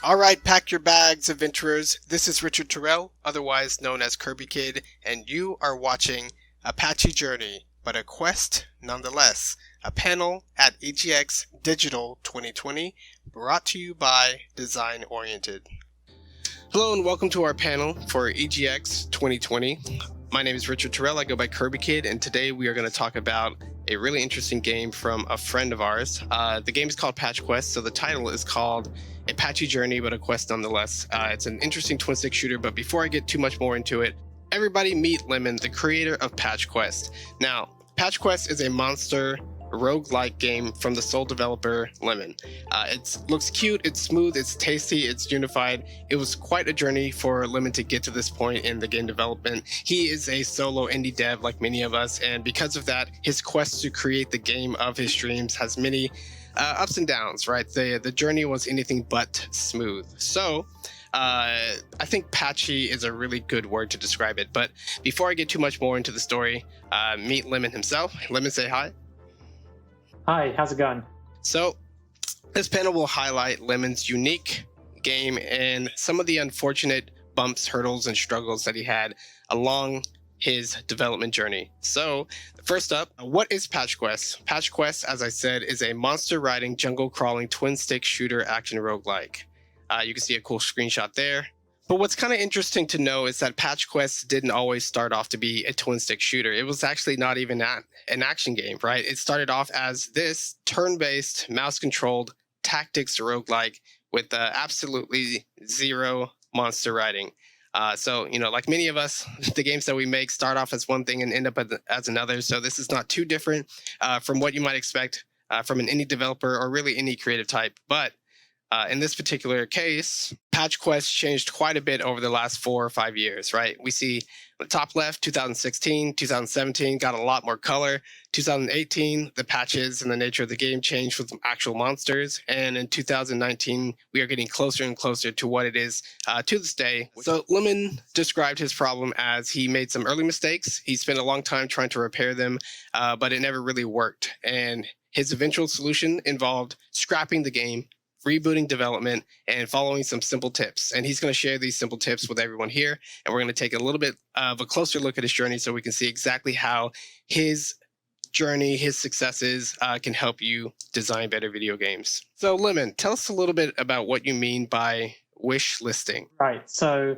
All right, pack your bags, adventurers. This is Richard Terrell, otherwise known as Kirby Kid, and you are watching a Patchy journey, but a quest nonetheless. A panel at EGX Digital 2020, brought to you by Design Oriented. Hello and welcome to our panel for EGX 2020. My name is Richard Terrell. I go by Kirby Kid, and today we are going to talk about a really interesting game from a friend of ours. The game is called Patch Quest, so the title is called A Patchy Journey, but a quest nonetheless. It's an interesting twin-stick shooter, but before I get too much more into it, everybody meet Lemon, the creator of Patch Quest. Now, Patch Quest is a monster roguelike game from the sole developer Lemon. It looks cute, it's smooth, it's tasty, it's unified. It was quite a journey for Lemon to get to this point in the game development. He is a solo indie dev like many of us, and because of that, his quest to create the game of his dreams has many ups and downs, right? The journey was anything but smooth. So I think patchy is a really good word to describe it. But before I get too much more into the story, meet Lemon himself. Lemon, say hi. Hi, how's it going? So, this panel will highlight Lemon's unique game and some of the unfortunate bumps, hurdles, and struggles that he had along his development journey. So, first up, what is Patch Quest? Patch Quest, as I said, is a monster-riding, jungle-crawling, twin-stick shooter action roguelike. You can see a cool screenshot there. But what's kind of interesting to know is that Patch Quest didn't always start off to be a twin-stick shooter. It was actually not even an action game, right? It started off as this turn-based, mouse-controlled tactics roguelike with absolutely zero monster riding. So, like many of us, the games that we make start off as one thing and end up as another. So this is not too different from what you might expect from an indie developer or really any creative type. But in this particular case, Patch Quest changed quite a bit over the last 4 or 5 years, right? We see the top left, 2016, 2017 got a lot more color. 2018, the patches and the nature of the game changed with some actual monsters. And in 2019, we are getting closer and closer to what it is to this day. So Lemon described his problem as he made some early mistakes. He spent a long time trying to repair them, but it never really worked. And his eventual solution involved scrapping the game, rebooting development, and following some simple tips. And he's going to share these simple tips with everyone here. And we're going to take a little bit of a closer look at his journey so we can see exactly how his journey, his successes can help you design better video games. So Lemon, tell us a little bit about what you mean by wish listing. Right, so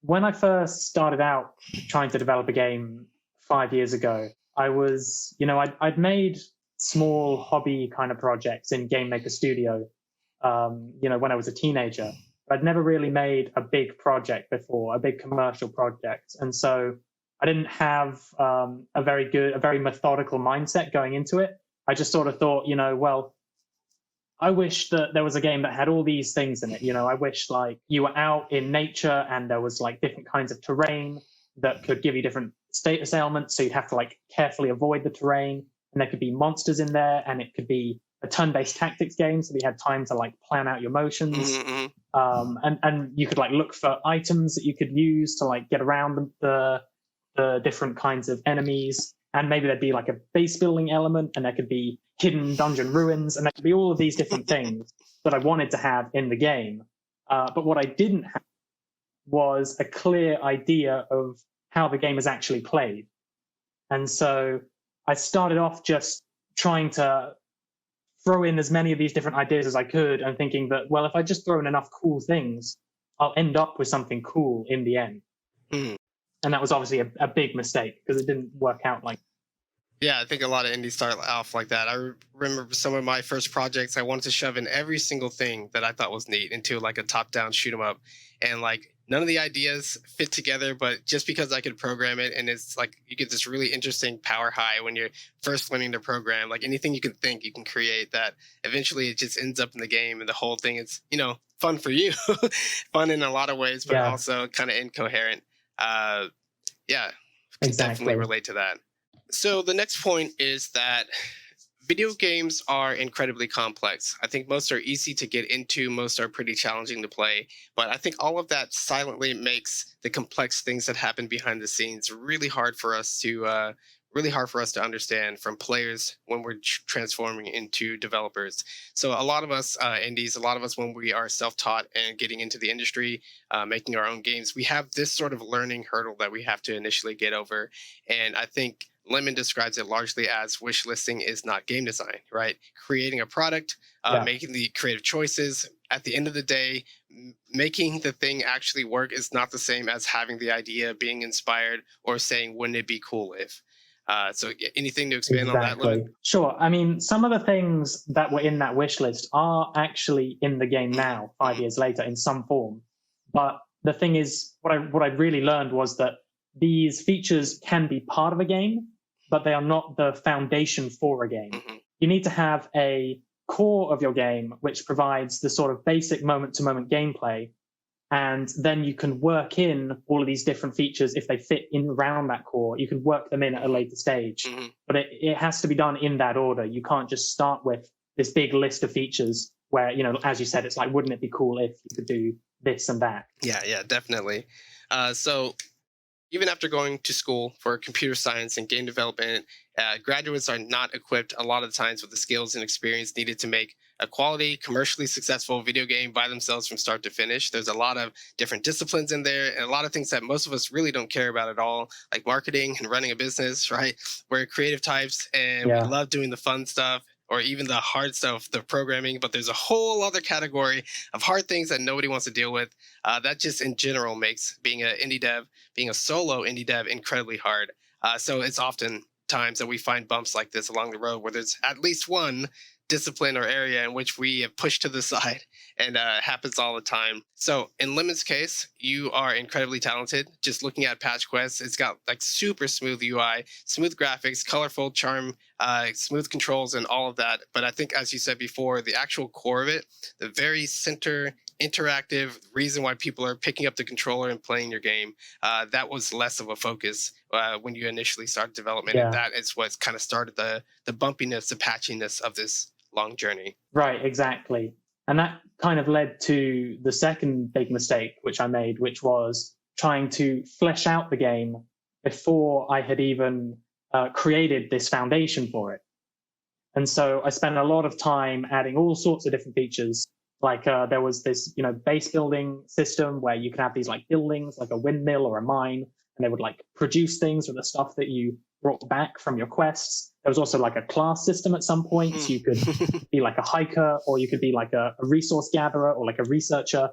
when I first started out trying to develop a game 5 years ago, I was, I'd made small hobby kind of projects in Game Maker Studio when I was a teenager. I'd never really made a big project before, a big commercial project. And so I didn't have a very methodical mindset going into it. I just sort of thought, I wish that there was a game that had all these things in it. I wish like you were out in nature and there was like different kinds of terrain that could give you different status ailments. So you'd have to like carefully avoid the terrain. And there could be monsters in there, and it could be a turn-based tactics game, so we had time to like plan out your motions. And you could like look for items that you could use to like get around the different kinds of enemies. And maybe there'd be like a base building element, and there could be hidden dungeon ruins, and there could be all of these different things that I wanted to have in the game. But what I didn't have was a clear idea of how the game is actually played. And so I started off just trying to throw in as many of these different ideas as I could, and thinking that, well, if I just throw in enough cool things, I'll end up with something cool in the end. And that was obviously a big mistake because it didn't work out like. Yeah, I think a lot of indies start off like that. I remember some of my first projects, I wanted to shove in every single thing that I thought was neat into like a top-down shoot 'em up. And like none of the ideas fit together, but just because I could program it, and it's like you get this really interesting power high when you're first learning to program. Like anything you can think, you can create that. Eventually it just ends up in the game, and the whole thing is, fun for you. Fun in a lot of ways, but also kind of incoherent. Can definitely relate to that. So the next point is that video games are incredibly complex. I think most are easy to get into, most are pretty challenging to play, but I think all of that silently makes the complex things that happen behind the scenes really hard for us to really hard for us to understand from players when we're transforming into developers. So a lot of us indies, a lot of us when we are self-taught and getting into the industry, making our own games, we have this sort of learning hurdle that we have to initially get over. And I think Lemon describes it largely as wish listing is not game design, right? Creating a product, making the creative choices. At the end of the day, making the thing actually work is not the same as having the idea, being inspired, or saying, wouldn't it be cool if? So anything to expand on that, Lemon? Sure. I mean, some of the things that were in that wish list are actually in the game now, 5 years later, in some form. But the thing is, what I really learned was that these features can be part of a game, but they are not the foundation for a game. You need to have a core of your game which provides the sort of basic moment-to-moment gameplay, and then you can work in all of these different features if they fit in around that core. You can work them in at a later stage, but it has to be done in that order. You can't just start with this big list of features where, you know, as you said, it's like, wouldn't it be cool if you could do this and that? Yeah, definitely. So even after going to school for computer science and game development, graduates are not equipped a lot of the times with the skills and experience needed to make a quality, commercially successful video game by themselves from start to finish. There's a lot of different disciplines in there and a lot of things that most of us really don't care about at all, like marketing and running a business, right? We're creative types and we love doing the fun stuff or even the hard stuff, the programming, but there's a whole other category of hard things that nobody wants to deal with. That just in general makes being an indie dev, being a solo indie dev incredibly hard. So it's often times that we find bumps like this along the road where there's at least one discipline or area in which we have pushed to the side, and happens all the time. So in Lemon's case, you are incredibly talented. Just looking at Patch Quest, it's got like super smooth UI, smooth graphics, colorful charm, smooth controls, and all of that. But I think, as you said before, the actual core of it, the very center interactive reason why people are picking up the controller and playing your game, that was less of a focus when you initially started development. And that is what kind of started the bumpiness, the patchiness of this long journey. Right, exactly. And that kind of led to the second big mistake which I made, which was trying to flesh out the game before I had even created this foundation for it. And so I spent a lot of time adding all sorts of different features. Like there was this, you know, base building system where you could have these like buildings, like a windmill or a mine, and they would like produce things with the stuff that you brought back from your quests. There was also like a class system at some point. So you could be like a hiker, or you could be like a resource gatherer, or like a researcher.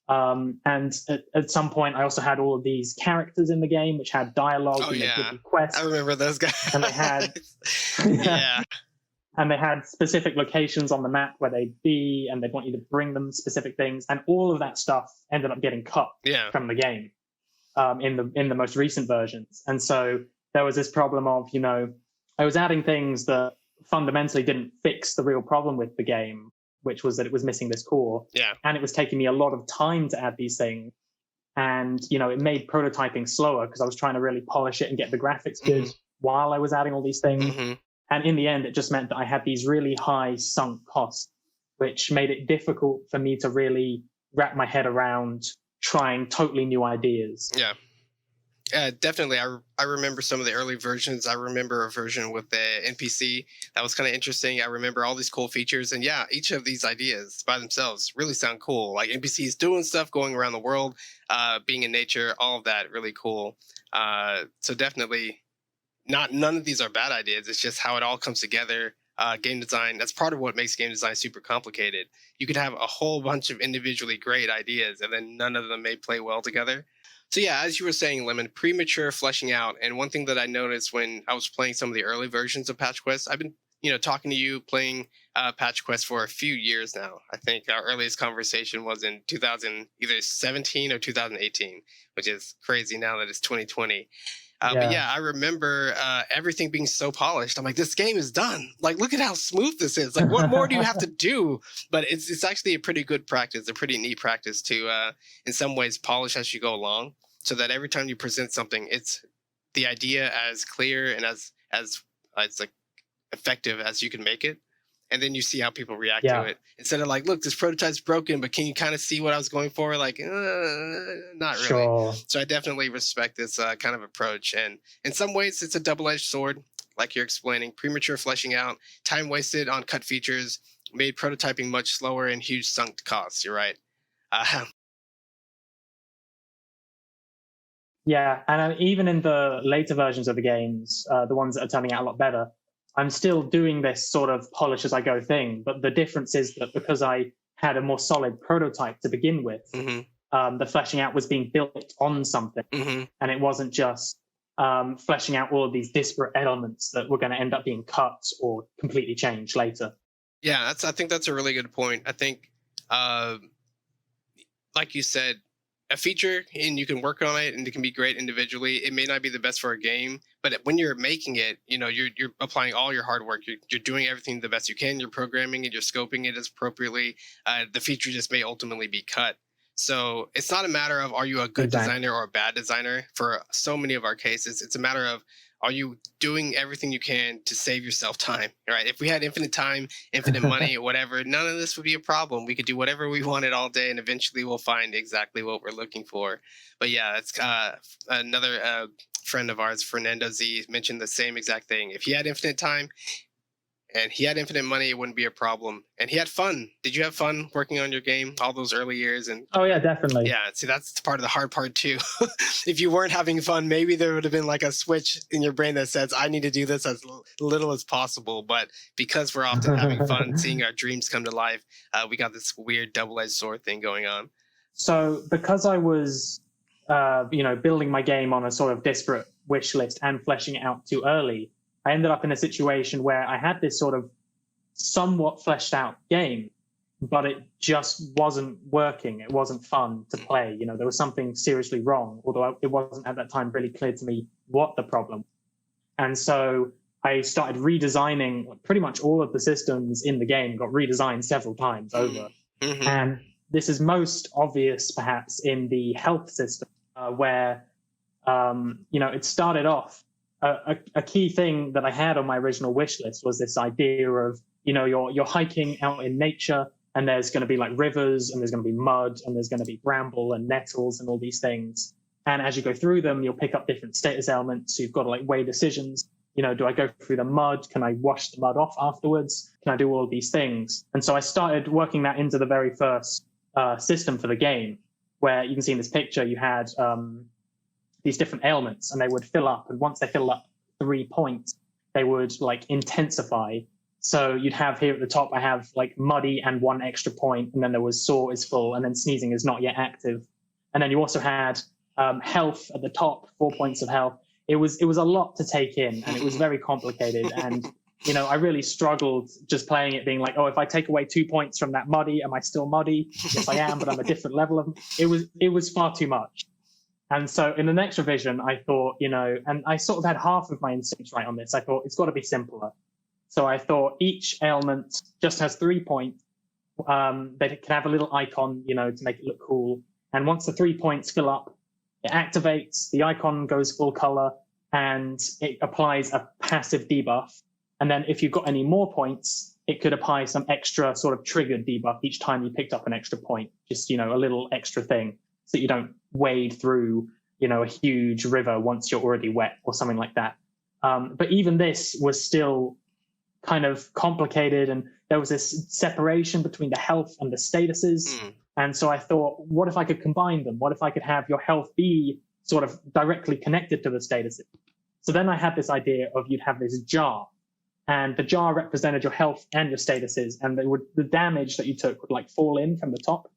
And at some point, I also had all of these characters in the game, which had dialogue and they give you quests. I remember those guys. And they had, and they had specific locations on the map where they'd be, and they'd want you to bring them specific things. And all of that stuff ended up getting cut from the game in the most recent versions. And so there was this problem of, you know, I was adding things that fundamentally didn't fix the real problem with the game, which was that it was missing this core. And it was taking me a lot of time to add these things. And, you know, it made prototyping slower because I was trying to really polish it and get the graphics good while I was adding all these things. And in the end, it just meant that I had these really high sunk costs, which made it difficult for me to really wrap my head around trying totally new ideas. Definitely. I remember some of the early versions. I remember a version with the NPC that was kind of interesting. I remember all these cool features. And yeah, each of these ideas by themselves really sound cool. Like NPCs doing stuff, going around the world, being in nature, all of that really cool. So definitely none of these are bad ideas. It's just how it all comes together. Game design, that's part of what makes game design super complicated. You could have a whole bunch of individually great ideas and then none of them may play well together. So yeah, as you were saying, Lemon, premature fleshing out. And one thing that I noticed when I was playing some of the early versions of Patch Quest, I've been, you know, talking to you, playing Patch Quest for a few years now. I think our earliest conversation was in either 17 or 2018, which is crazy now that it's 2020. But yeah, I remember everything being so polished. I'm like, this game is done. Like, look at how smooth this is. Like, what more do you have to do? But it's actually a pretty good practice, a pretty neat practice to, in some ways, polish as you go along, so that every time you present something, it's the idea as clear and as like effective as you can make it. And then you see how people react to it. Instead of like, look, this prototype's broken, but can you kind of see what I was going for? Like, not really. So I definitely respect this kind of approach. And in some ways, it's a double-edged sword. like you're explaining. Premature fleshing out, time wasted on cut features, made prototyping much slower, and huge sunk costs. You're right. Uh, Yeah, and even in the later versions of the games, the ones that are turning out a lot better, I'm still doing this sort of polish as I go thing. But the difference is that because I had a more solid prototype to begin with, the fleshing out was being built on something, and it wasn't just fleshing out all of these disparate elements that were going to end up being cut or completely changed later. Yeah, I think that's a really good point. I think, like you said, a feature and you can work on it and it can be great individually. It may not be the best for a game, but when you're making it, you're applying all your hard work. You're doing everything the best you can. You're programming it. You're scoping it as appropriately. The feature just may ultimately be cut. So it's not a matter of are you a good designer or a bad designer. For so many of our cases, it's a matter of are you doing everything you can to save yourself time, right? If we had infinite time, infinite money, whatever, none of this would be a problem. We could do whatever we wanted all day, and eventually we'll find exactly what we're looking for. But yeah, it's another friend of ours, Fernando Z, mentioned the same exact thing. If he had infinite time and he had infinite money, it wouldn't be a problem. And he had fun. Did you have fun working on your game all those early years? And oh yeah, definitely. Yeah, see, that's part of the hard part too. If you weren't having fun, maybe there would have been like a switch in your brain that says, I need to do this as little as possible. But because we're often having fun, seeing our dreams come to life, we got this weird double-edged sword thing going on. So because I was, building my game on a sort of disparate wish list and fleshing it out too early, I ended up in a situation where I had this sort of somewhat fleshed out game, but it just wasn't working. It wasn't fun to play. There was something seriously wrong, although it wasn't at that time really clear to me what the problem was. And so I started redesigning pretty much all of the systems in the game, got redesigned several times over. And this is most obvious perhaps in the health system, where, it started off. A key thing that I had on my original wish list was this idea of, you're hiking out in nature and there's going to be like rivers and there's going to be mud and there's going to be bramble and nettles and all these things. And as you go through them, you'll pick up different status elements. So you've got to like weigh decisions. Do I go through the mud? Can I wash the mud off afterwards? Can I do all of these things? And so I started working that into the very first system for the game, where you can see in this picture, you had these different ailments and they would fill up. And once they fill up 3 points, they would like intensify. So you'd have here at the top, I have like muddy and 1 extra point, and then there was sore is full, and then sneezing is not yet active. And then you also had health at the top, 4 points of health. It was a lot to take in, and it was very complicated. And I really struggled just playing it, being like, oh, if I take away 2 points from that muddy, am I still muddy? Yes, I am, but I'm a different level of. It was far too much. And so in the next revision, I thought, and I sort of had half of my instincts right on this. I thought it's got to be simpler. So I thought each ailment just has 3 points. They can have a little icon, to make it look cool. And once the 3 points fill up, it activates, the icon goes full color, and it applies a passive debuff. And then if you've got any more points, it could apply some extra sort of triggered debuff each time you picked up an extra point, just, a little extra thing, so that you don't wade through, a huge river once you're already wet or something like that. But even this was still kind of complicated, and there was this separation between the health and the statuses. And so I thought, what if I could combine them? What if I could have your health be sort of directly connected to the statuses? So then I had this idea of you'd have this jar, and the jar represented your health and your statuses, and the damage that you took would like fall in from the top.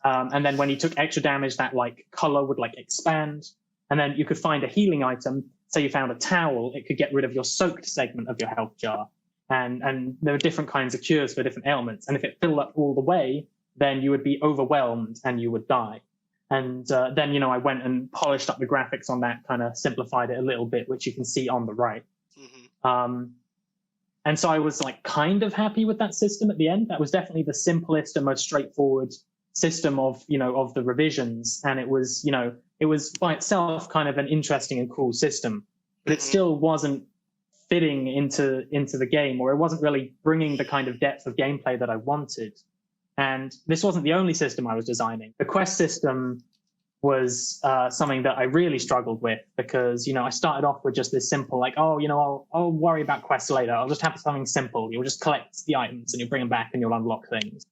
And then when you took extra damage, that like color would like expand. And then you could find a healing item. Say you found a towel, it could get rid of your soaked segment of your health jar. And there were different kinds of cures for different ailments. And if it filled up all the way, then you would be overwhelmed and you would die. And then, I went and polished up the graphics on that, kind of simplified it a little bit, which you can see on the right. And so I was like kind of happy with that system at the end. That was definitely the simplest and most straightforward system of the revisions. And it was by itself kind of an interesting and cool system, but it still wasn't fitting into the game, or it wasn't really bringing the kind of depth of gameplay that I wanted. And this wasn't the only system I was designing. The quest system was something that I really struggled with because, I started off with just this simple, like, I'll worry about quests later. I'll just have something simple. You'll just collect the items and you'll bring them back and you'll unlock things.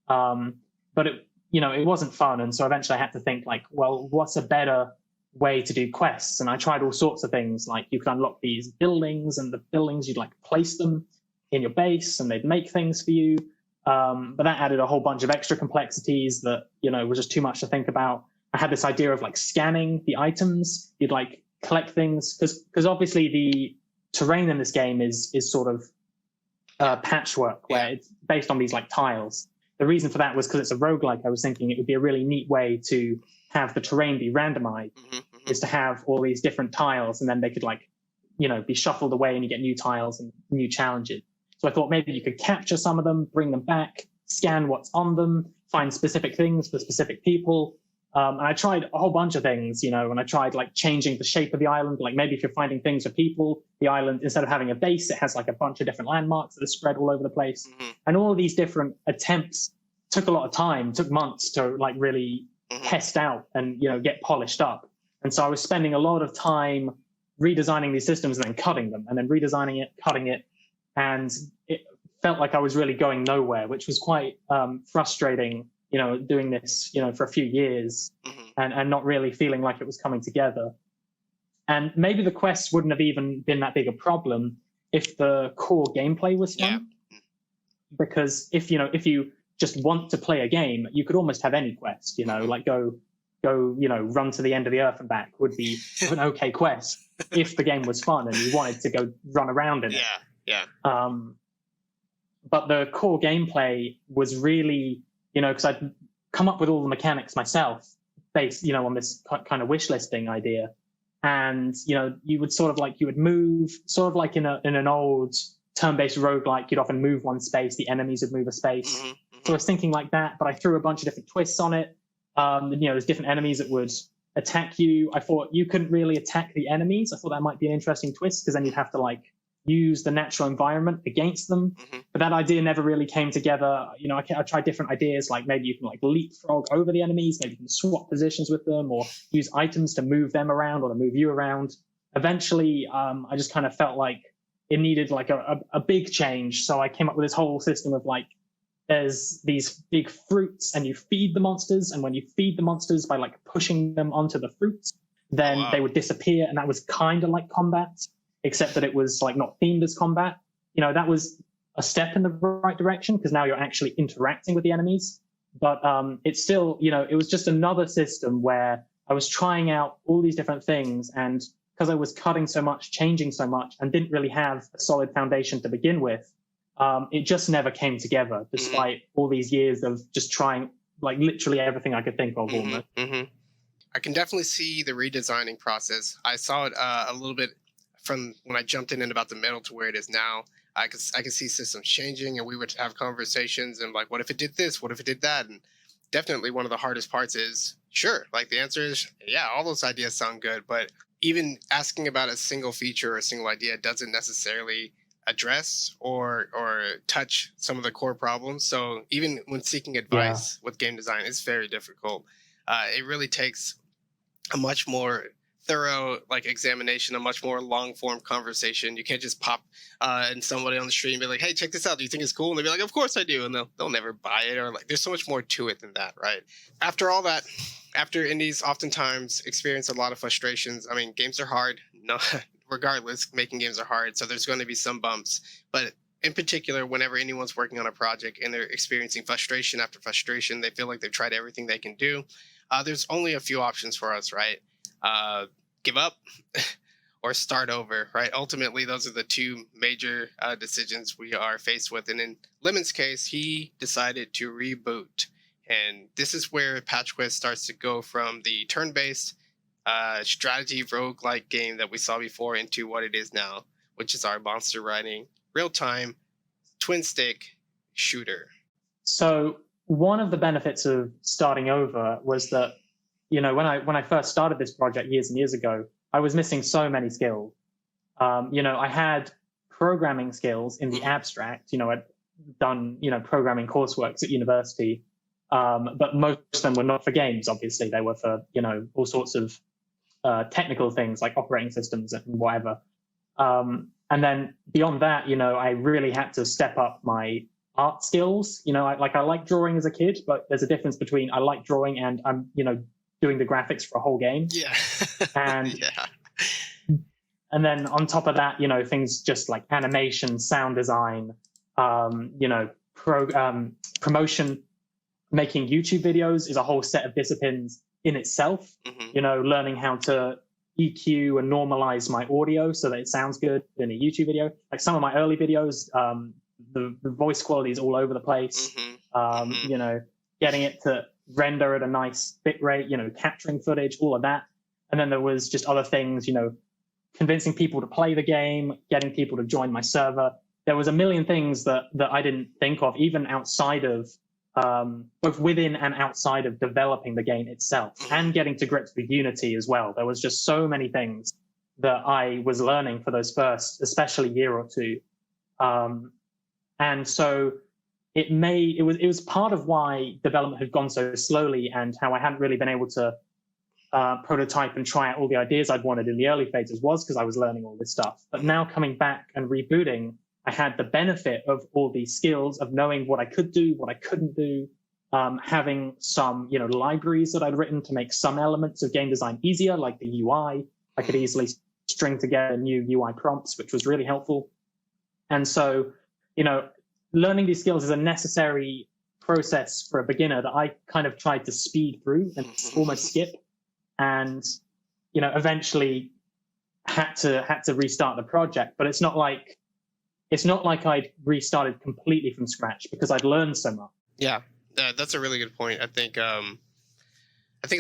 But it wasn't fun. And so eventually I had to think like, well, what's a better way to do quests? And I tried all sorts of things. Like you could unlock these buildings, and the buildings, you'd like place them in your base and they'd make things for you. But that added a whole bunch of extra complexities that, was just too much to think about. I had this idea of like scanning the items. You'd like collect things because obviously the terrain in this game is sort of patchwork where it's based on these like tiles. The reason for that was because it's a roguelike. I was thinking it would be a really neat way to have the terrain be randomized, is to have all these different tiles, and then they could be shuffled away and you get new tiles and new challenges. So I thought maybe you could capture some of them, bring them back, scan what's on them, find specific things for specific people. And I tried a whole bunch of things, and I tried like changing the shape of the island. Like maybe if you're finding things for people, the island, instead of having a base, it has like a bunch of different landmarks that are spread all over the place. And all of these different attempts took a lot of time, took months to like really test out and, get polished up. And so I was spending a lot of time redesigning these systems and then cutting them and then redesigning it, cutting it. And it felt like I was really going nowhere, which was quite frustrating, doing this, for a few years and not really feeling like it was coming together. And maybe the quests wouldn't have even been that big a problem if the core gameplay was fun. Yeah. Because if you just want to play a game, you could almost have any quest, like go, run to the end of the earth and back would be an okay quest if the game was fun and you wanted to go run around in it. Yeah. But the core gameplay was really, because I'd come up with all the mechanics myself based, on this kind of wish listing idea. And, you would sort of like, you would move sort of like in an old turn-based roguelike, you'd often move one space, the enemies would move a space. So I was thinking like that, but I threw a bunch of different twists on it. There's different enemies that would attack you. I thought you couldn't really attack the enemies. I thought that might be an interesting twist because then you'd have to like use the natural environment against them. But that idea never really came together. I tried different ideas, like maybe you can like leapfrog over the enemies, maybe you can swap positions with them or use items to move them around or to move you around. Eventually, I just kind of felt like it needed like a big change. So I came up with this whole system of like, there's these big fruits and you feed the monsters. And when you feed the monsters by like pushing them onto the fruits, then they would disappear. And that was kind of like combat, except that it was like not themed as combat. That was a step in the right direction because now you're actually interacting with the enemies. But it's still, it was just another system where I was trying out all these different things. And because I was cutting so much, changing so much, and didn't really have a solid foundation to begin with, it just never came together despite all these years of just trying like literally everything I could think of almost. I can definitely see the redesigning process. I saw it a little bit from when I jumped in about the middle to where it is now. I can see systems changing, and we would have conversations and like, what if it did this? What if it did that? And definitely one of the hardest parts is, sure, like the answer is, yeah, all those ideas sound good, but even asking about a single feature or a single idea doesn't necessarily address or touch some of the core problems. So even when seeking advice with game design, it's very difficult. It really takes a much more thorough like examination, a much more long form conversation. You can't just pop and somebody on the street and be like, hey, check this out, do you think it's cool? And they'll be like, of course I do, and they'll never buy it. Or like, there's so much more to it than that, right? After all that, after indies oftentimes experience a lot of frustrations. I mean, games are hard, no, regardless, making games are hard, so there's going to be some bumps. But in particular, whenever anyone's working on a project and they're experiencing frustration after frustration, they feel like they've tried everything they can do, there's only a few options for us, right? Give up or start over, right? Ultimately, those are the two major decisions we are faced with. And in Lemon's case, he decided to reboot. And this is where Patch Quest starts to go from the turn-based strategy roguelike game that we saw before into what it is now, which is our monster riding, real-time, twin-stick shooter. So one of the benefits of starting over was that, when I first started this project years and years ago, I was missing so many skills. I had programming skills in the abstract. I'd done, programming coursework at university. but most of them were not for games. Obviously, they were for all sorts of technical things like operating systems and whatever. And then beyond that, I really had to step up my art skills. I like drawing as a kid, but there's a difference between I like drawing and I'm doing the graphics for a whole game. Yeah. And yeah. And then on top of that, things just like animation, sound design, promotion, making YouTube videos is a whole set of disciplines in itself. Mm-hmm. Learning how to EQ and normalize my audio so that it sounds good in a YouTube video. Like some of my early videos, the voice quality is all over the place. Mm-hmm. Getting it to render at a nice bit rate, capturing footage, all of that. And then there was just other things, convincing people to play the game, getting people to join my server. There was a million things that I didn't think of, even outside of, both within and outside of developing the game itself, and getting to grips with Unity as well. There was just so many things that I was learning for those first, especially year or two. And so it was part of why development had gone so slowly and how I hadn't really been able to prototype and try out all the ideas I'd wanted in the early phases was because I was learning all this stuff. But now coming back and rebooting, I had the benefit of all these skills of knowing what I could do, what I couldn't do, having some, libraries that I'd written to make some elements of game design easier, like the UI. I could easily string together new UI prompts, which was really helpful. And so, learning these skills is a necessary process for a beginner that I kind of tried to speed through and almost skip. And eventually had to restart the project, but it's not like I'd restarted completely from scratch because I'd learned so much. Yeah, that's a really good point. I think a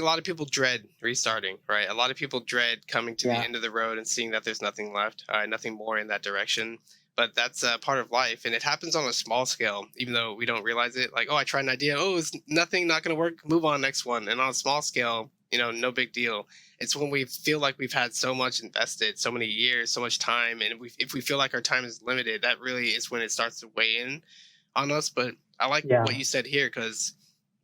lot of people dread restarting, right? A lot of people dread coming to the end of the road and seeing that there's nothing left, nothing more in that direction. But that's part of life, and it happens on a small scale, even though we don't realize it. Like, oh, I tried an idea. Oh, it's nothing, not going to work. Move on, next one. And on a small scale, no big deal. It's when we feel like we've had so much invested, so many years, so much time, and if we feel like our time is limited, that really is when it starts to weigh in on us. But I like what you said here, because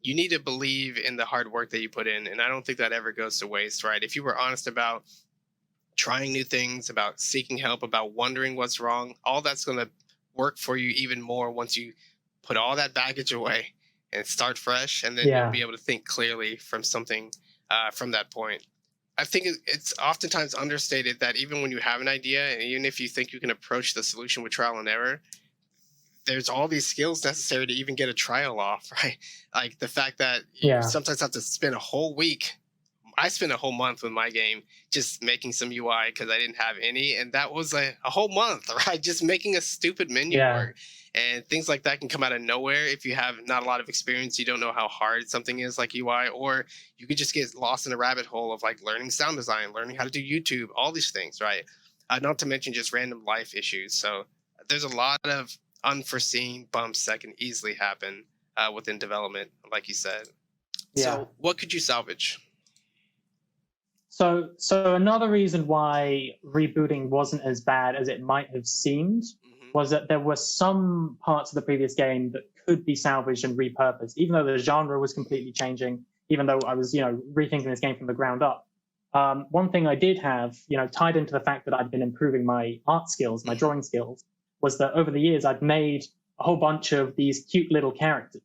you need to believe in the hard work that you put in, and I don't think that ever goes to waste, right? If you were honest about trying new things, about seeking help, about wondering what's wrong, all that's going to work for you even more once you put all that baggage away and start fresh, and then you'll be able to think clearly from something from that point. I think it's oftentimes understated that even when you have an idea, and even if you think you can approach the solution with trial and error, there's all these skills necessary to even get a trial off, right? Like the fact that you sometimes have to spend a whole week. I spent a whole month with my game just making some UI because I didn't have any, and that was a whole month, right? Just making a stupid menu work. And things like that can come out of nowhere if you have not a lot of experience. You don't know how hard something is like UI, or you could just get lost in a rabbit hole of like learning sound design, learning how to do YouTube, all these things, right? Not to mention just random life issues. So there's a lot of unforeseen bumps that can easily happen within development, like you said. So what could you salvage? So another reason why rebooting wasn't as bad as it might have seemed was that there were some parts of the previous game that could be salvaged and repurposed, even though the genre was completely changing, even though I was, rethinking this game from the ground up. One thing I did have, tied into the fact that I'd been improving my art skills, my drawing skills, was that over the years I'd made a whole bunch of these cute little characters.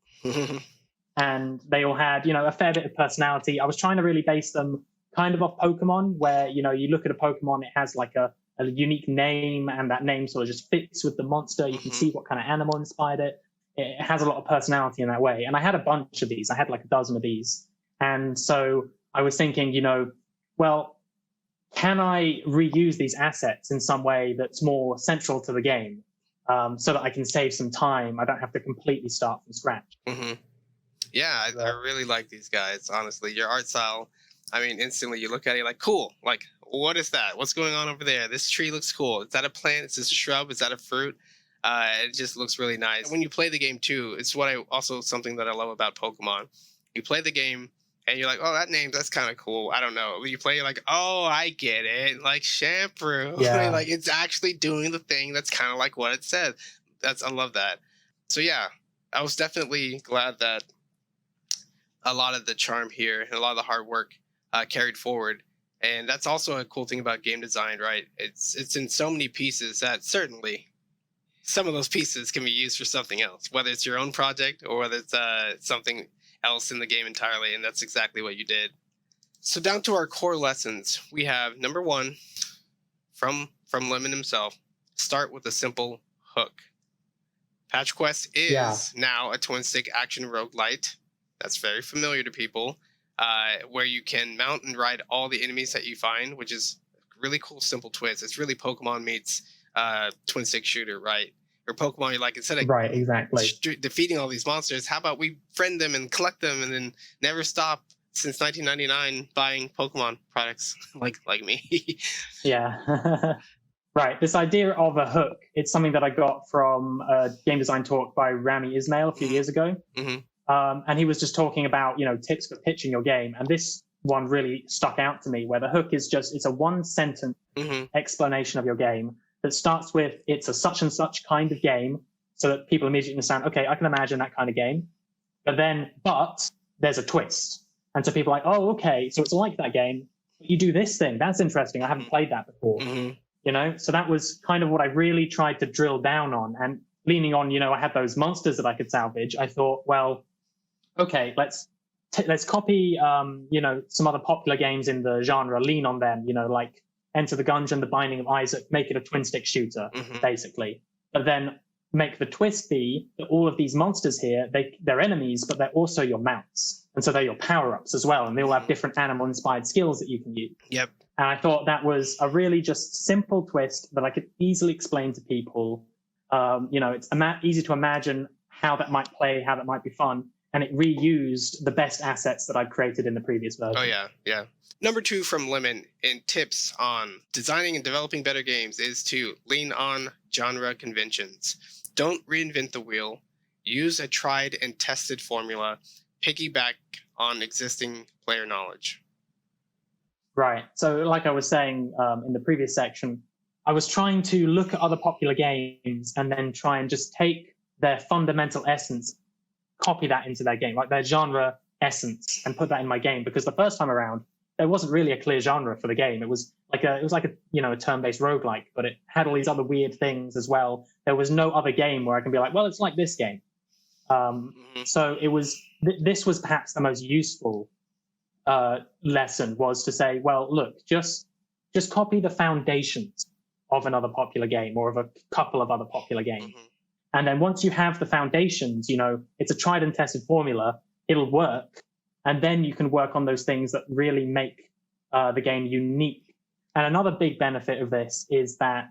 And they all had, a fair bit of personality. I was trying to really base them kind of off Pokemon, where, you look at a Pokemon, it has like a unique name, and that name sort of just fits with the monster. You can see what kind of animal inspired it. It has a lot of personality in that way. And I had a bunch of these. I had like a dozen of these. And so I was thinking, well, can I reuse these assets in some way that's more central to the game, so that I can save some time? I don't have to completely start from scratch. Yeah, I really like these guys, honestly. Your art style, I mean, instantly you look at it like, cool. Like, what is that? What's going on over there? This tree looks cool. Is that a plant? Is this a shrub? Is that a fruit? It just looks really nice. When you play the game too, it's something that I love about Pokemon. You play the game and you're like, oh, that's kind of cool. I don't know. When you play, you're like, oh, I get it. Like shampoo. Yeah. Like it's actually doing the thing that's kind of like what it said. I love that. So yeah, I was definitely glad that a lot of the charm here and a lot of the hard work carried forward. And that's also a cool thing about game design, right? It's in so many pieces that certainly some of those pieces can be used for something else, whether it's your own project or whether it's something else in the game entirely. And that's exactly what you did. So down to our core lessons, we have number one from Lemon himself: start with a simple hook. Patch Quest is now a twin-stick action roguelite that's very familiar to people, where you can mount and ride all the enemies that you find, which is a really cool, simple twist. It's really Pokemon meets twin-stick shooter, right? Or Pokemon, you're like, instead of defeating all these monsters, how about we friend them and collect them and then never stop since 1999 buying Pokemon products like me. Yeah. Right. This idea of a hook, it's something that I got from a game design talk by Rami Ismail a few years ago. And he was just talking about, tips for pitching your game. And this one really stuck out to me, where the hook is it's a one sentence explanation of your game that starts with, it's a such and such kind of game, so that people immediately understand, okay, I can imagine that kind of game. But there's a twist. And so people are like, oh, okay, so it's like that game, but you do this thing. That's interesting. I haven't played that before. So that was kind of what I really tried to drill down on. And leaning on, I had those monsters that I could salvage. I thought, well, okay, let's copy, some other popular games in the genre, lean on them, like Enter the Gungeon, The Binding of Isaac, make it a twin-stick shooter, basically. But then make the twist be that all of these monsters here, they're enemies, but they're also your mounts. And so they're your power-ups as well. And they all have different animal-inspired skills that you can use. Yep. And I thought that was a really just simple twist that I could easily explain to people. It's easy to imagine how that might play, how that might be fun. And it reused the best assets that I'd created in the previous version. Oh, yeah. Number two from Lemon in tips on designing and developing better games is to lean on genre conventions. Don't reinvent the wheel. Use a tried and tested formula. Piggyback on existing player knowledge. Right. So like I was saying in the previous section, I was trying to look at other popular games and then try and just take their fundamental essence, copy that into their game, like their genre essence, and put that in my game. Because the first time around, there wasn't really a clear genre for the game. It was like a turn-based roguelike, but it had all these other weird things as well. There was no other game where I can be like, well, it's like this game. So it was this was perhaps the most useful lesson, was to say, well, look, just copy the foundations of another popular game or of a couple of other popular games. And then once you have the foundations, it's a tried and tested formula, it'll work. And then you can work on those things that really make the game unique. And another big benefit of this is that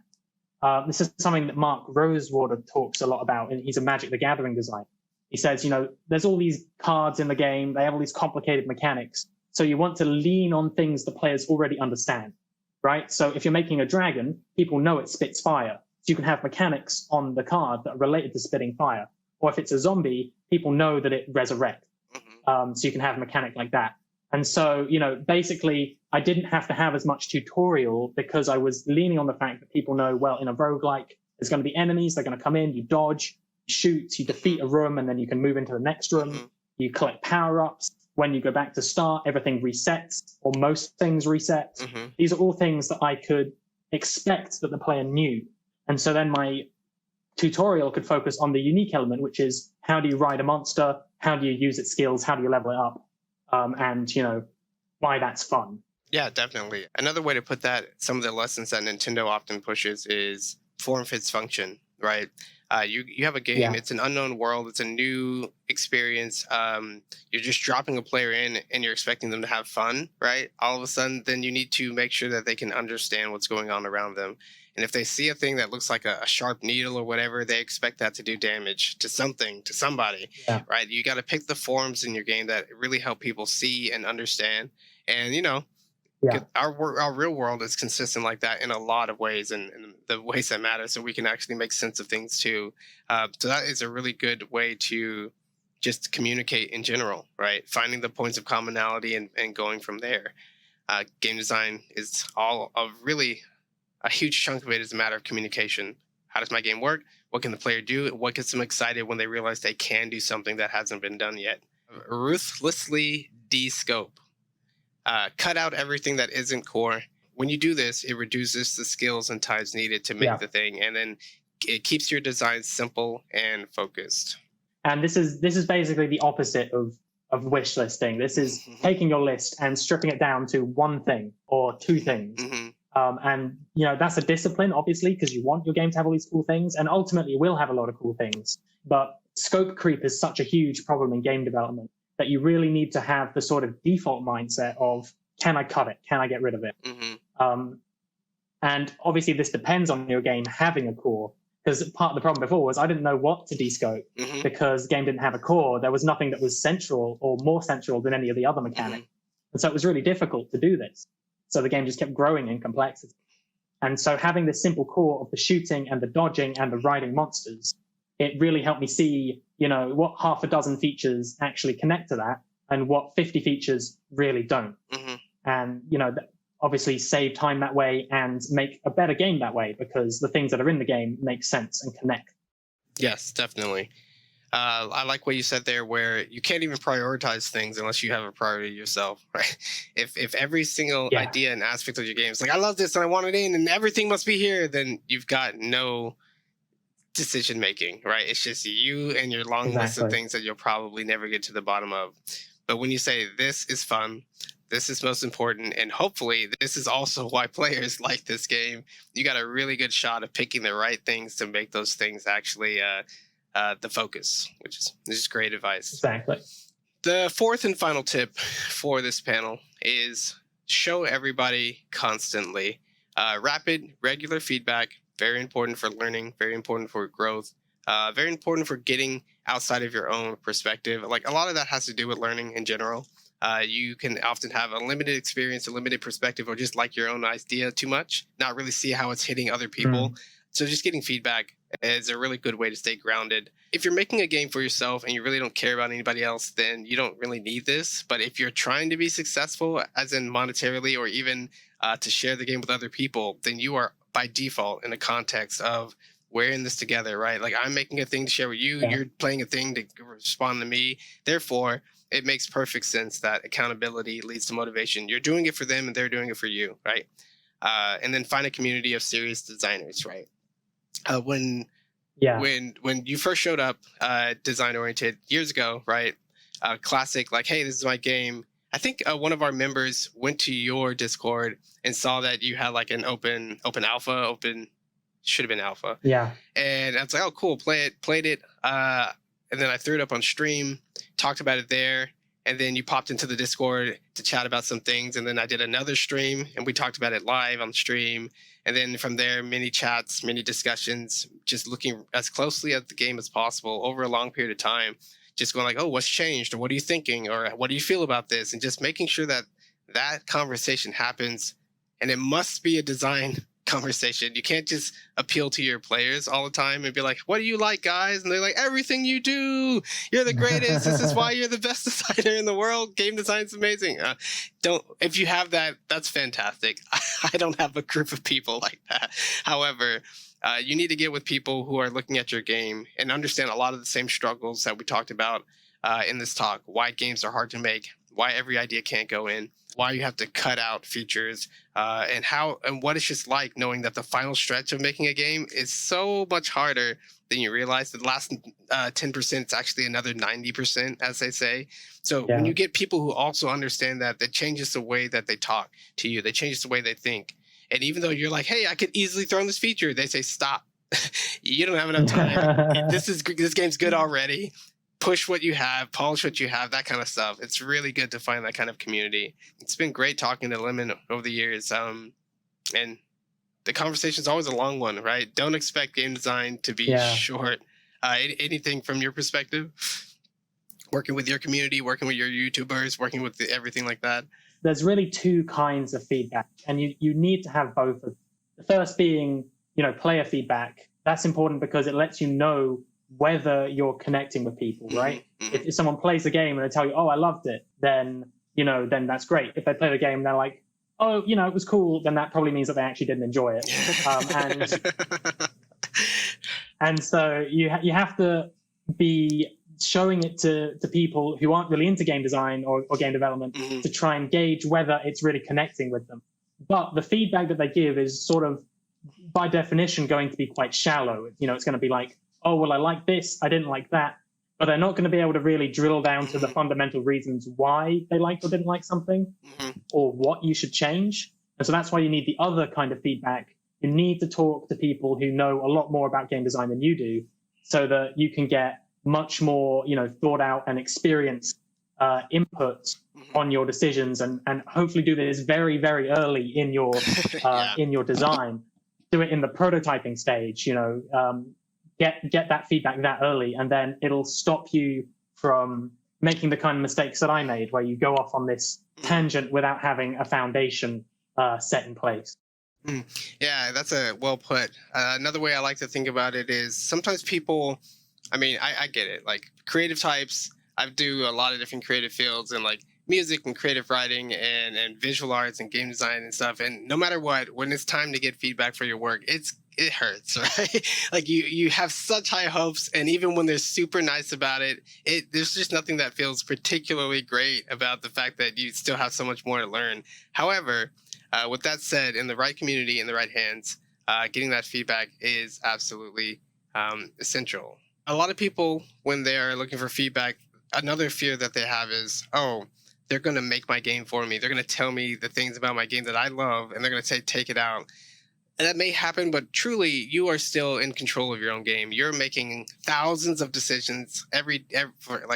this is something that Mark Rosewater talks a lot about, and he's a Magic the Gathering designer. He says, there's all these cards in the game, they have all these complicated mechanics. So you want to lean on things the players already understand, right? So if you're making a dragon, people know it spits fire. So you can have mechanics on the card that are related to spitting fire. Or if it's a zombie, people know that it resurrects. So you can have a mechanic like that. And so, basically, I didn't have to have as much tutorial because I was leaning on the fact that people know, well, in a roguelike, there's going to be enemies, they're going to come in, you dodge, you shoot, you defeat a room, and then you can move into the next room. You collect power-ups. When you go back to start, everything resets, or most things reset. These are all things that I could expect that the player knew. And so then my tutorial could focus on the unique element, which is how do you ride a monster? How do you use its skills? How do you level it up? And why that's fun. Yeah, definitely. Another way to put that, some of the lessons that Nintendo often pushes is form fits function, right? You have a game, it's an unknown world, it's a new experience. You're just dropping a player in and you're expecting them to have fun, right? All of a sudden, then you need to make sure that they can understand what's going on around them. And if they see a thing that looks like a sharp needle or whatever, they expect that to do damage to something, to somebody, right? You got to pick the forms in your game that really help people see and understand. And, our real world is consistent like that in a lot of ways, and the ways that matter, so we can actually make sense of things too. So that is a really good way to just communicate in general, right? Finding the points of commonality and going from there. Game design is a huge chunk of it is a matter of communication. How does my game work? What can the player do? What gets them excited when they realize they can do something that hasn't been done yet? Ruthlessly De-Scope. Cut out everything that isn't core. When you do this, it reduces the skills and times needed to make the thing, and then it keeps your design simple and focused. And this is basically the opposite of wish listing. This is taking your list and stripping it down to one thing or two things. And that's a discipline, obviously, because you want your game to have all these cool things, and ultimately it will have a lot of cool things. But scope creep is such a huge problem in game development that you really need to have the sort of default mindset of, can I cut it? Can I get rid of it? And obviously this depends on your game having a core, because part of the problem before was I didn't know what to de-scope because the game didn't have a core. There was nothing that was central or more central than any of the other mechanics. And so it was really difficult to do this. So the game just kept growing in complexity. And so having this simple core of the shooting and the dodging and the riding monsters, it really helped me see, what half a dozen features actually connect to that and what 50 features really don't. And, obviously save time that way and make a better game that way, because the things that are in the game make sense and connect. Yes, definitely. I like what you said there, where you can't even prioritize things unless you have a priority yourself, right? If every single idea and aspect of your game is like, I love this and I want it in and everything must be here, then you've got no decision making, right? It's just you and your long list of things that you'll probably never get to the bottom of. But when you say this is fun, this is most important, and hopefully this is also why players like this game, you got a really good shot of picking the right things to make those things actually the focus, which is great advice. Exactly. The fourth and final tip for this panel is show everybody constantly. Rapid, regular feedback, very important for learning, very important for growth, very important for getting outside of your own perspective. Like, a lot of that has to do with learning in general. You can often have a limited experience, a limited perspective, or just like your own idea too much, not really see how it's hitting other people. So just getting feedback is a really good way to stay grounded. If you're making a game for yourself and you really don't care about anybody else, then you don't really need this. But if you're trying to be successful, as in monetarily, or even to share the game with other people, then you are by default in the context of, we're in this together, right? Like, I'm making a thing to share with you, you're playing a thing to respond to me. Therefore, it makes perfect sense that accountability leads to motivation. You're doing it for them and they're doing it for you, right? And then find a community of serious designers, right? When you first showed up, design oriented years ago, right? Classic, like, hey, this is my game. I think one of our members went to your Discord and saw that you had like an open alpha, should have been alpha. Yeah. And I was like, oh, cool, played it. And then I threw it up on stream, talked about it there. And then you popped into the Discord to chat about some things. And then I did another stream and we talked about it live on stream. And then from there, many chats, many discussions, just looking as closely at the game as possible over a long period of time. Just going like, oh, what's changed? Or what are you thinking? Or what do you feel about this? And just making sure that that conversation happens. And it must be a design conversation. You can't just appeal to your players all the time and be like, what do you like, guys? And they're like, everything you do, you're the greatest. This is why you're the best designer in the world. Game design's amazing. If you have that, that's fantastic. I don't have a group of people like that. However, you need to get with people who are looking at your game and understand a lot of the same struggles that we talked about in this talk. Why games are hard to make, why every idea can't go in, why you have to cut out features, and what it's just like knowing that the final stretch of making a game is so much harder than you realize. The last 10% is actually another 90%, as they say. So when you get people who also understand that, that changes the way that they talk to you, that changes the way they think. And even though you're like, hey, I could easily throw in this feature, they say, stop. You don't have enough time. This game's good already. Push what you have, polish what you have, that kind of stuff. It's really good to find that kind of community. It's been great talking to Lemon over the years. And the conversation is always a long one, right? Don't expect game design to be short. Anything from your perspective? Working with your community, working with your YouTubers, working with everything like that? There's really two kinds of feedback, and you need to have both. The first being, player feedback. That's important because it lets you know whether you're connecting with people, right? If someone plays the game and they tell you, oh, I loved it, then then that's great. If they play the game and they're like, oh, it was cool, then that probably means that they actually didn't enjoy it. And so you have to be showing it to people who aren't really into game design or game development to try and gauge whether it's really connecting with them. But the feedback that they give is sort of, by definition, going to be quite shallow. It's going to be like, oh, well, I like this, I didn't like that. But they're not going to be able to really drill down to the fundamental reasons why they liked or didn't like something, or what you should change. And so that's why you need the other kind of feedback. You need to talk to people who know a lot more about game design than you do, so that you can get much more, thought out and experienced input on your decisions, and hopefully do this very, very early in your in your design. Do it in the prototyping stage. Get that feedback that early, and then it'll stop you from making the kind of mistakes that I made, where you go off on this tangent without having a foundation set in place. Yeah, that's a well put. Another way I like to think about it is sometimes people, I get it. Like creative types, I do a lot of different creative fields, and like music and creative writing and visual arts and game design and stuff. And no matter what, when it's time to get feedback for your work, it hurts, right? Like you have such high hopes, and even when they're super nice about it, there's just nothing that feels particularly great about the fact that you still have so much more to learn. However, with that said, in the right community, in the right hands, getting that feedback is absolutely essential. A lot of people, when they are looking for feedback, another fear that they have is, oh, they're going to make my game for me. They're going to tell me the things about my game that I love, and they're going to say, take it out. And that may happen, but truly, you are still in control of your own game. You're making thousands of decisions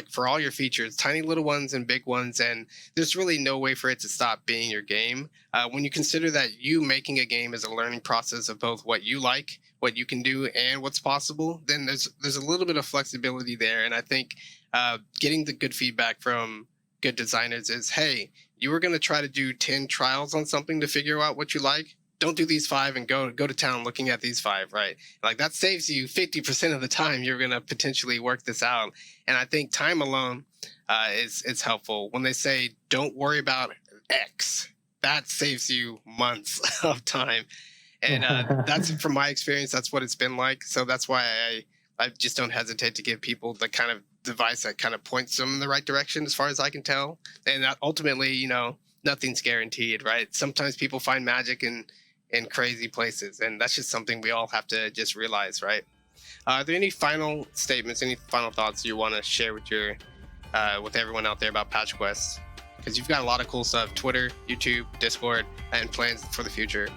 for all your features, tiny little ones and big ones, and there's really no way for it to stop being your game. When you consider that you making a game is a learning process of both what you like, what you can do, and what's possible, then there's a little bit of flexibility there. And I think getting the good feedback from good designers is, hey, you were going to try to do 10 trials on something to figure out what you like. Don't do these 5 and go to town looking at these 5, right? Like that saves you 50% of the time you're going to potentially work this out. And I think time alone is helpful. When they say, don't worry about X, that saves you months of time. And that's, from my experience, that's what it's been like. So that's why I just don't hesitate to give people the kind of device that kind of points them in the right direction, as far as I can tell. And ultimately, nothing's guaranteed, right? Sometimes people find magic in crazy places, and that's just something we all have to just realize, right? Are there any final statements, any final thoughts you want to share with with everyone out there about Patch Quest? Because you've got a lot of cool stuff: Twitter, YouTube, Discord, and plans for the future.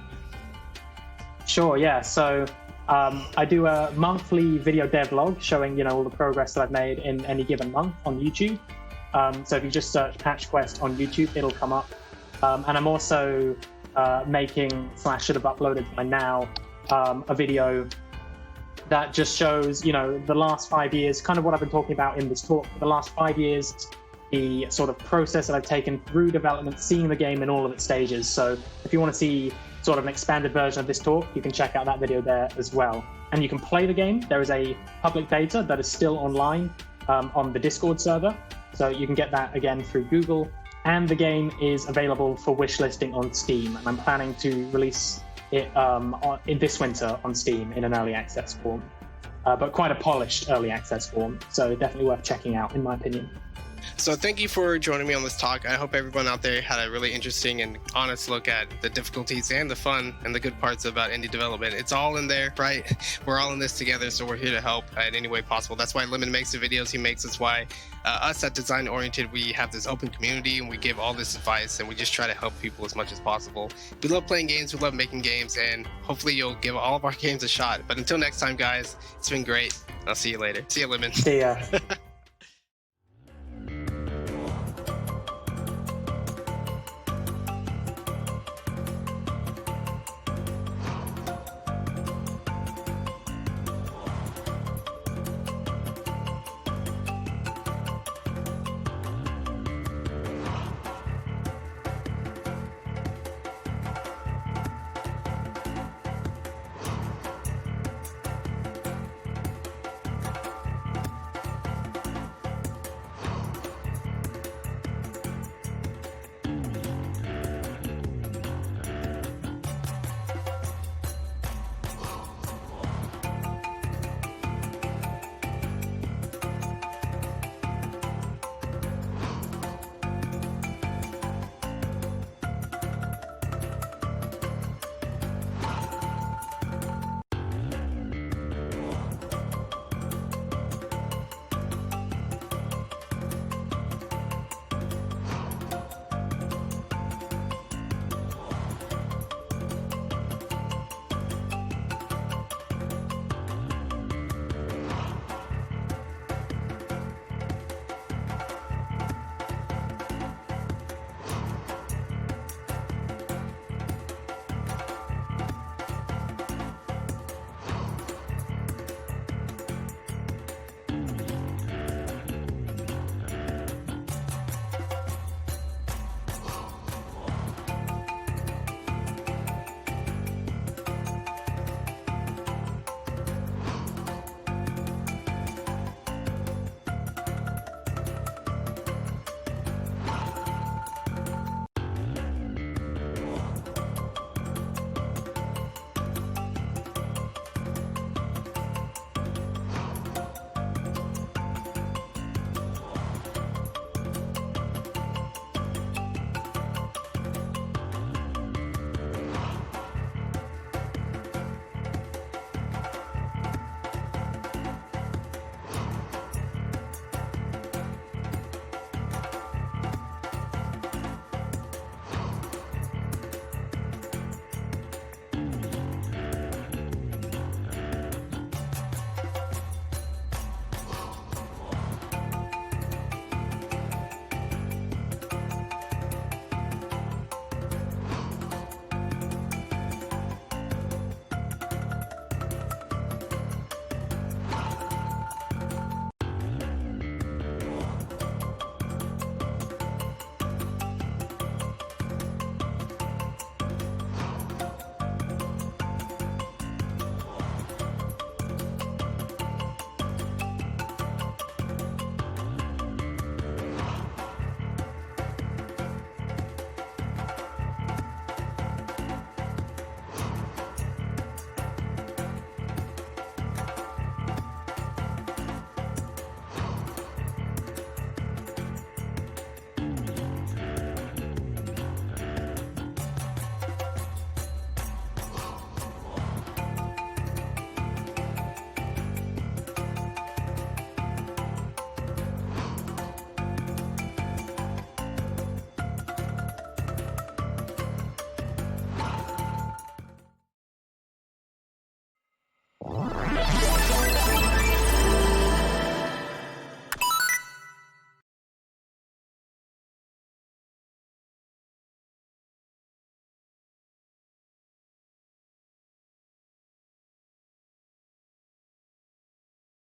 Sure, yeah. So I do a monthly video devlog showing, all the progress that I've made in any given month on YouTube. So if you just search Patch Quest on YouTube, it'll come up. And I'm also making / should have uploaded by now a video that just shows, the last 5 years, kind of what I've been talking about in this talk. The last 5 years, the sort of process that I've taken through development, seeing the game in all of its stages. So if you want to see sort of an expanded version of this talk, you can check out that video there as well. And you can play the game. There is a public beta that is still online on the Discord server. So you can get that again through Google. And the game is available for wishlisting on Steam. And I'm planning to release it in this winter on Steam in an early access form, but quite a polished early access form. So definitely worth checking out, in my opinion. So thank you for joining me on this talk. I hope everyone out there had a really interesting and honest look at the difficulties and the fun and the good parts about indie development. It's all in there, right? We're all in this together, so we're here to help in any way possible. That's why Lemon makes the videos he makes. That's why us at Design Oriented, we have this open community, and we give all this advice, and we just try to help people as much as possible. We love playing games, we love making games, and hopefully you'll give all of our games a shot. But until next time, guys, it's been great. I'll see you later. See you, Lemon. See ya.